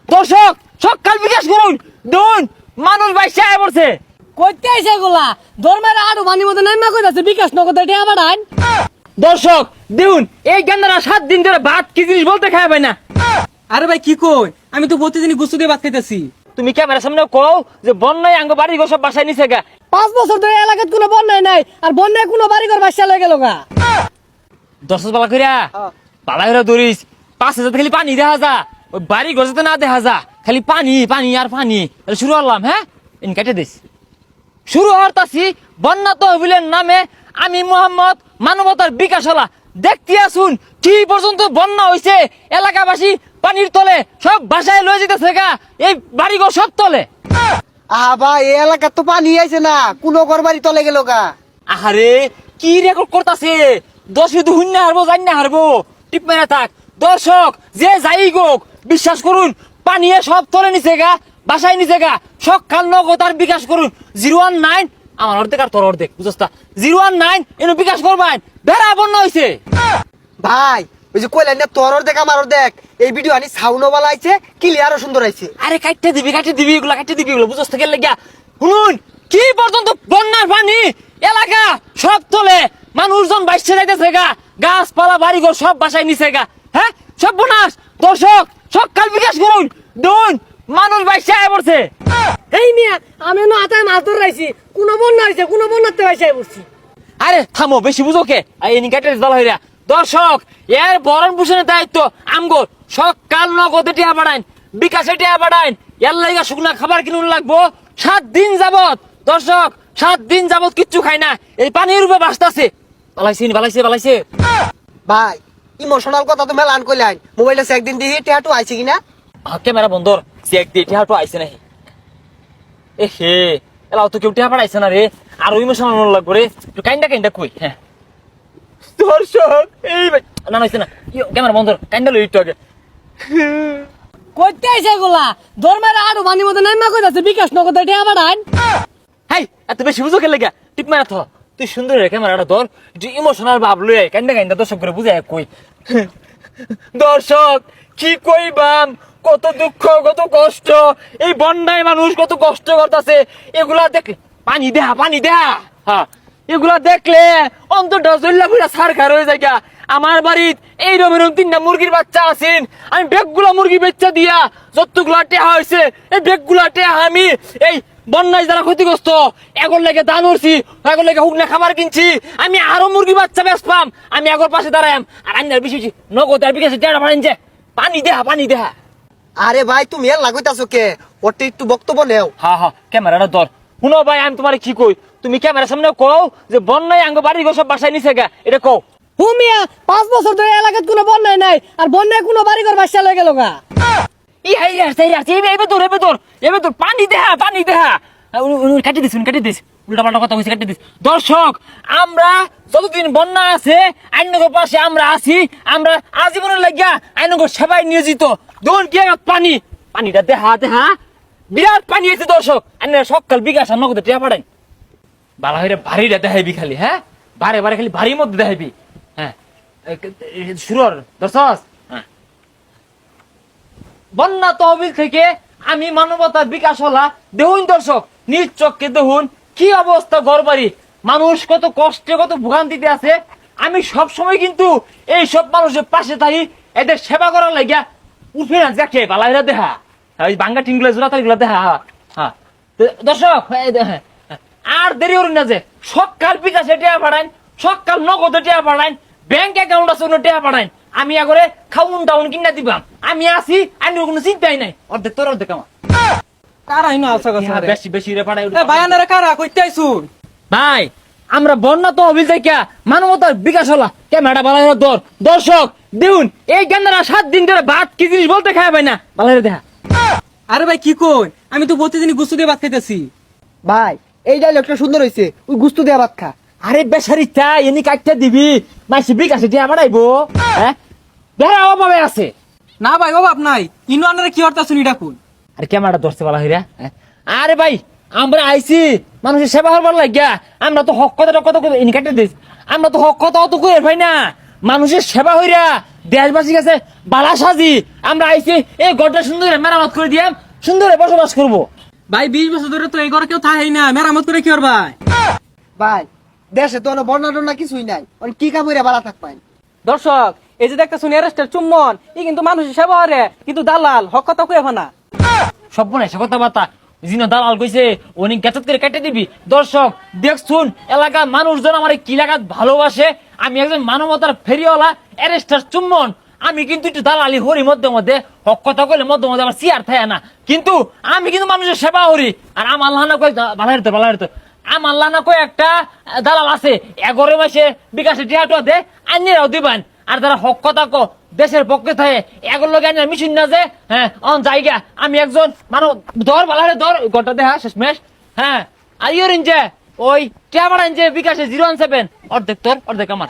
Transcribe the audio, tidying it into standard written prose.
দর্শক সকাল বিকাশ করুন দুন মানুষ বাইসে আয় পড়ছে। কইতে আইছে গুলা ধর্মের আড়ু বানি মতো নাইমা কইতাছে বিকাশ নগদে টিয়া বাড়ান। দর্শক দেখুন এই গেন্দারা 7 দিন ধরে ভাত কি জিনিস বলতে খায় ভাই না। আরে ভাই কি কই, আমি তো প্রতিদিনই গুস্তু দিয়ে ভাত খাইতেছি। তুমি ক্যামেরার সামনে কও যে বন্যায় আঙ্গ বাড়ি ঘর সব বাসায় নিছে গা। 5 বছর ধরে এলাকাত কোনো বন্যাই নাই আর বন্যায় কোনো বাড়িঘর বাসা লয়ে গেল গা। দর্শক বালা কইরা বালা কইরা দরিস 5,000 খালি পানি দেখা যা, ওই বাড়ি ঘর যাতে না দেখা যা, খালি পানি পানি আর পানি। শুরু করলাম হ্যাঁ ইন কেটে দিস শুরু হরতাছি বন্যা তহবিলের নামে। আমি মোহাম্মদ মানবতার বিকাশ হলা দেখতে আসুন কি পর্যন্ত বন্যা হইছে। এলাকাবাসী পানির তলে সব বাসায় লয়ে যেতেছে গা, এই বাড়িঘর সব তলে। ভাই এই এলাকার তো পানি আইছে না, কোন ঘর বাড়ি তলে গেল গা। আরে কি রেকর্ড করতাছে, 10 শূন্য হারবো জানি না হারবো টিপ মেরে থাক। দর্শক যে যাই গোক বিশ্বাস করুন পানি সব তলে নিছে গা, বাসায় নিছে গা। সকাল নগদ আর বিকাশ করুন 019 আমার অর্ধেক আর তোর অর্ধেক বুঝছস 019 এনে বিকাশ করবেন। বেড়া বন্যা হইছে ভাই ওই যে কইলেন না তোর দেখ আমার দেখ, এই ভিডিও আনি সাউন্ড বালা আইছে, ক্লিয়ারও সুন্দর আইছে। আরে কাটতে দিবি এগুলা কাটতে দিবি এগুলো বুঝছস থেকে লাগিয়া। শুনুন কি পর্যন্ত বন্যার পানি এলাকা সব তলে, মানুষজন বাইসে যাইতেছে গা, গাছপালা বাড়িঘর সব বাসায় নিছে গা। হ্যাঁ সব বোনাস। দর্শক সকাল বিকাশ করুন দুন মানুষ বাইসে আয় পড়ছে। এই মিয়া আমি না আতায় মাছ ধরে রাইছি, কোনো বন্যা হইছে কোনো বন্যাতে বাসায় পড়ছি। আরে থামো বেশি বুঝো কে এনি কাটে দল হইরা। দর্শক এর বরণ পোষণের দায়িত্ব আমগো। সকাল নগদে টিয়া বাড়াইন, বিকাশে টিয়া বাড়াইন। এর লাইগা শুকনা খাবার কিনুন লাগবো 7 দিন যাবত। দর্শক 7 দিন যাবত কিচ্ছু খাই না, এই পানির উপরে বাঁচতাছে। বালাইছে ভাই ইমোশনাল কথা তো মেলান কইলেন, মোবাইলটা চেক দিন দিহি টেহাটু আইছে কিনা। ক্যামেরা বন্ধর চেক দিয়ে টিয়াটো আইছে নাহি। এ হে এলাও তো কেউ টিয়া পাঠাইছে না রে, আরো ইমোশনাল লাগবো রে। একটু কাইন্ডা কই। হ্যাঁ দর্শক এই ভাই না হইছে না ক্যামেরা বন্ধর কাইন্ডা লই একটু আগে। কইতে আইছে গুলা ধর্মের আড়ু বানি মতো নাইমা কইতাছে বিকাশ নগদে টিয়া বাড়ান। হাই এত বেশি বুঝো কে লাগা টিপ মারা থ। তুই সুন্দর রে ক্যামেরাটা ধর, একটু ইমোশনাল ভাব লই কাইন্ডা দর্শক করে বুঝাই কই। দর্শক কি কইবাম, কত দুঃখ কত কষ্ট, এই বন্যায় মানুষ কত কষ্ট করতেছে। এগুলা দেখ পানি দেহা হ্যাঁ এগুলা দেখলে অন্তরটা জল্লা পুরা সারখার হয়ে যায়। আমার বাড়িত এই রকম 3টা মুরগির বাচ্চা আছেন, আমি বেগগুলা মুরগি বেচ্চা দিয়া যতগুলা টেহা হয়েছে এই বেগগুলা টেহা আমি এই বন্যায় যারা ক্ষতিগ্রস্ত এগর লেগে দান করছি, এগর লেগে হুকনা খাবার কিনছি। আমি আরো মুরগি বাচ্চা বেশ পাম, আমি এগর পাশে দাঁড়াইম। আর আমি বেশি নগদ আর বিকাশে টেহা পারেন যে পানি দেহা। আরে ভাই তুমি এর লাগাইতাছো কে, ওটা একটু বক্তব্য নেও। হ্যাঁ ক্যামেরাটা ধর। শুনো ভাই আমি তোমার কি কই, তুমি ক্যামেরার সামনে কও যে বন্যায় আঙ্গ বাড়ি ঘর সব বাসায় নিছে গা, এটা কও। হু মিয়া 5 বছর ধরে এলাকাত কোনো বন্যাই নাই আর বন্যায় কোনো বাড়িঘর বাসা লয়ে গেল গা। ই হাই এবে তোর পানি দেহা কাটি দিস উল্টা পাল্টা কথা কইছে কাটি দিস। দর্শক আমরা যতদিন বন্যা আছে আইনগর পাশে আমরা আছি, আমরা আজীবনের লাগিয়া আইনগর সেবায় নিয়োজিত। দোন কি পানিটা দেহা বিরাট পানি আছে। দর্শক আইন সকাল বিকাশ নগদে টিয়া পাঠাই বালা হইরে ভারীটা দেখাইবি খালি। হ্যাঁ বারে খালি ভারীর মধ্যে দেখাইবি। হ্যাঁ শুরুর দর্শক বন্যা তহবিল থেকে আমি মানবতার বিকাশ হলা দেখুন। দর্শক নিজ চোখকে দেখুন কি অবস্থা, ঘরবাড়ি মানুষ কত কষ্টে কত ভোগান্তিতে আছে। আমি সব সময় কিন্তু এই সব মানুষের পাশে থাকি, এদের সেবা করার লাগিয়া উঠে না দেখে বালাইরা দেহা ওই বাঙ্গা টিনগুলো জোড়াতারিগুলো দেহা। হ্যাঁ দর্শক আর দেরি করুন না যে সকাল বিকাশে টেয়া পাঠাইন, সকাল নগদে টেয়া পাঠাইন, ব্যাংক অ্যাকাউন্ট আছে টেয়া পাঠাইন। আমি আগরে খাউন টাউন কিনা দিবাম, আমি আছি আমি কোনো চিন্তাই নাই। অর্ধেক তোর অর্ধেক আমার। কারা হিনো আলসা কথা রে, বেশি রে পাঠাই। এ ভাই আনারা কারা কইতে আইছুন? ভাই আমরা বন্যা তহবিল থেকে মানবতার বিকাশ হলা ক্যামেরাটা বালাইরা ধর। দর্শক দেখুন এই গেন্দারা 7 দিন ধরে ভাত কি জিনিস বলতে খায় ভাই না বালাইরা দেখা। আরে ভাই কি কই, আমি তো প্রতিদিনই গুস্তু দিয়ে ভাত খাইতেছি। ভাই এই ডায়লগটা সুন্দর হইছে, ওই গুস্তু দেয়া ভাত খা। আরে বেচারিটা এনি কাটতে দিবি মাসি বিকাশে টিয়া বাড়াইবো। হ্যাঁ বেড়া অভাবে আছে না ভাই অভাব নাই, ইনো আনারা কি হরতাছুন এটা কোন? আর ক্যামেরাটা ধরতে বলা হইরা। আরে ভাই আমরা আইছি মানুষের সেবা হবার লাগিয়া, আমরা তো হক কথা এনে কাটতে দিস, আমরা তো হক কথা অত কই ভাই না। মানুষের সেবা হইরা দেশবাসীর কাছে বালা সাজি আমরা আইছি এই ঘরটা সুন্দর মেরামত করে দিয়ে সুন্দরে বসবাস করব। ভাই 20 বছর ধরে তো এই ঘরে কেউ থাকেই না, মেরামত করে কি আর ভাই? ভাই দেশে তো অনেক বন্যা টন্যা কিছুই নাই, অনেক কি কামড়ে বালা থাকবেন। দর্শক, এই যে দেখতে শুনি অ্যারেস্টের চুম্বন, এই কিন্তু মানুষের সেবা করে, কিন্তু দালাল হক কথা কই না। সব মনে সে কথাবার্তা জিনো দালাল কইছে উনি গেচত করে কেটে দিবি। দর্শক দেখছুন এলাকার মানুষজন আমার কি লাগাত ভালোবাসে, আমি একজন মানবতার ফেরিওয়ালা অ্যারেস্টার চুম্বন। আমি কিন্তু একটু দালালি হরি মধ্যে মধ্যে, হক কথা কইলে মধ্যে মধ্যে আমার চেয়ার থাকে না, কিন্তু আমি কিন্তু মানুষের সেবা হরি। আর আমার লানা কই ভালো হতো আমার লানা কই একটা দালাল আছে 11 মাসে বিকাশে টিয়াটো দে আইনেরাও দিবেন। আর যারা হক কথা কো দেশের পক্ষে থাকে এগুলো জ্ঞানের মিশন না যে হ্যাঁ অন জায়গা আমি একজন মানব ধর বালারে ধর গোটা দেহা শেষমেশ। হ্যাঁ আর ইয়রিন যে ওই টিয়া বাড়ান যে বিকাশে 017 অর্ধেক তোর অর্ধেক আমার।